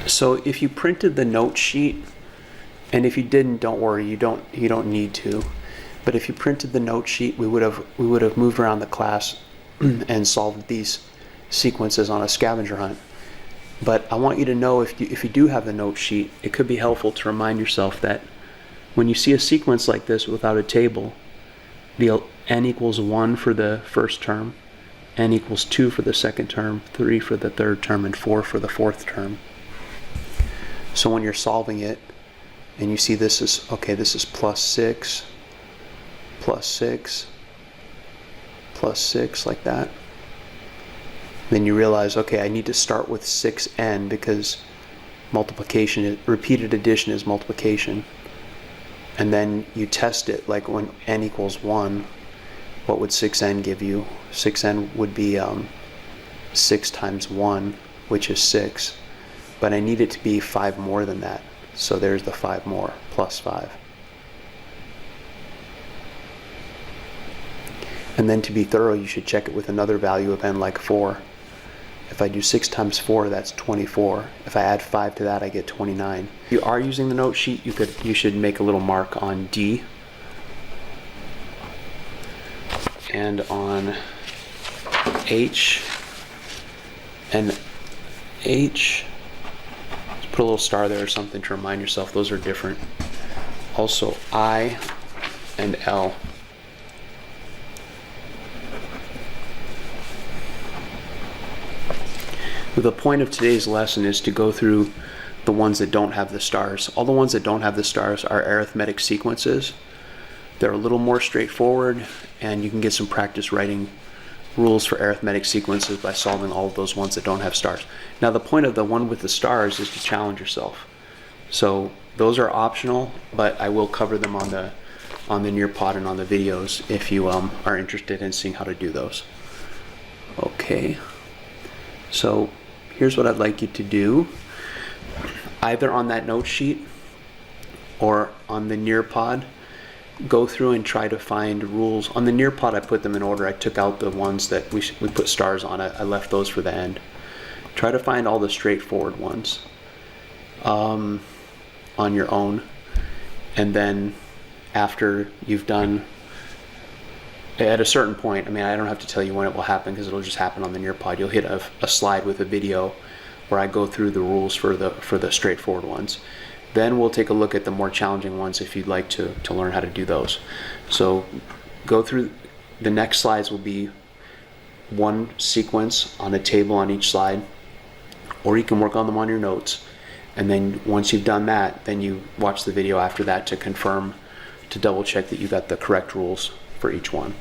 So if you printed the note sheet, and if you didn't, don't worry, you don't need to. But if you printed the note sheet, we would have moved around the class and solved these sequences on a scavenger hunt. But I want you to know, if you do have the note sheet, it could be helpful to remind yourself that when you see a sequence like this without a table, the n equals 1 for the first term, n equals 2 for the second term, 3 for the third term, and 4 for the fourth term. So when you're solving it, and you see this is, okay, this is plus 6, plus 6, plus 6, like that. Then you realize, okay, I need to start with 6n because multiplication, repeated addition is multiplication. And then you test it, like when n equals 1, what would 6n give you? 6n would be 6 times 1, which is 6. But I need it to be 5 more than that. So there's the 5 more, plus 5. And then to be thorough, you should check it with another value of n, like 4. If I do 6 times 4, that's 24. If I add 5 to that, I get 29. If you are using the note sheet, you should make a little mark on D and on H and H. Just put a little star there or something to remind yourself those are different. Also I and L. The point of today's lesson is to go through the ones that don't have the stars. All the ones that don't have the stars are arithmetic sequences. They're a little more straightforward, and you can get some practice writing rules for arithmetic sequences by solving all of those ones that don't have stars. Now the point of the one with the stars is to challenge yourself. So those are optional, but I will cover them on the Nearpod and on the videos if you are interested in seeing how to do those. Okay, so here's what I'd like you to do. Either on that note sheet or on the Nearpod, go through and try to find rules. On the Nearpod, I put them in order. I took out the ones that we put stars on. I left those for the end. Try to find all the straightforward ones on your own. And then after you've done, at a certain point, I mean, I don't have to tell you when it will happen because it'll just happen on the Nearpod. You'll hit a slide with a video where I go through the rules for the straightforward ones. Then we'll take a look at the more challenging ones if you'd like to learn how to do those. So go through, the next slides will be one sequence on a table on each slide, or you can work on them on your notes. And then once you've done that, then you watch the video after that to confirm, to double check that you got the correct rules for each one.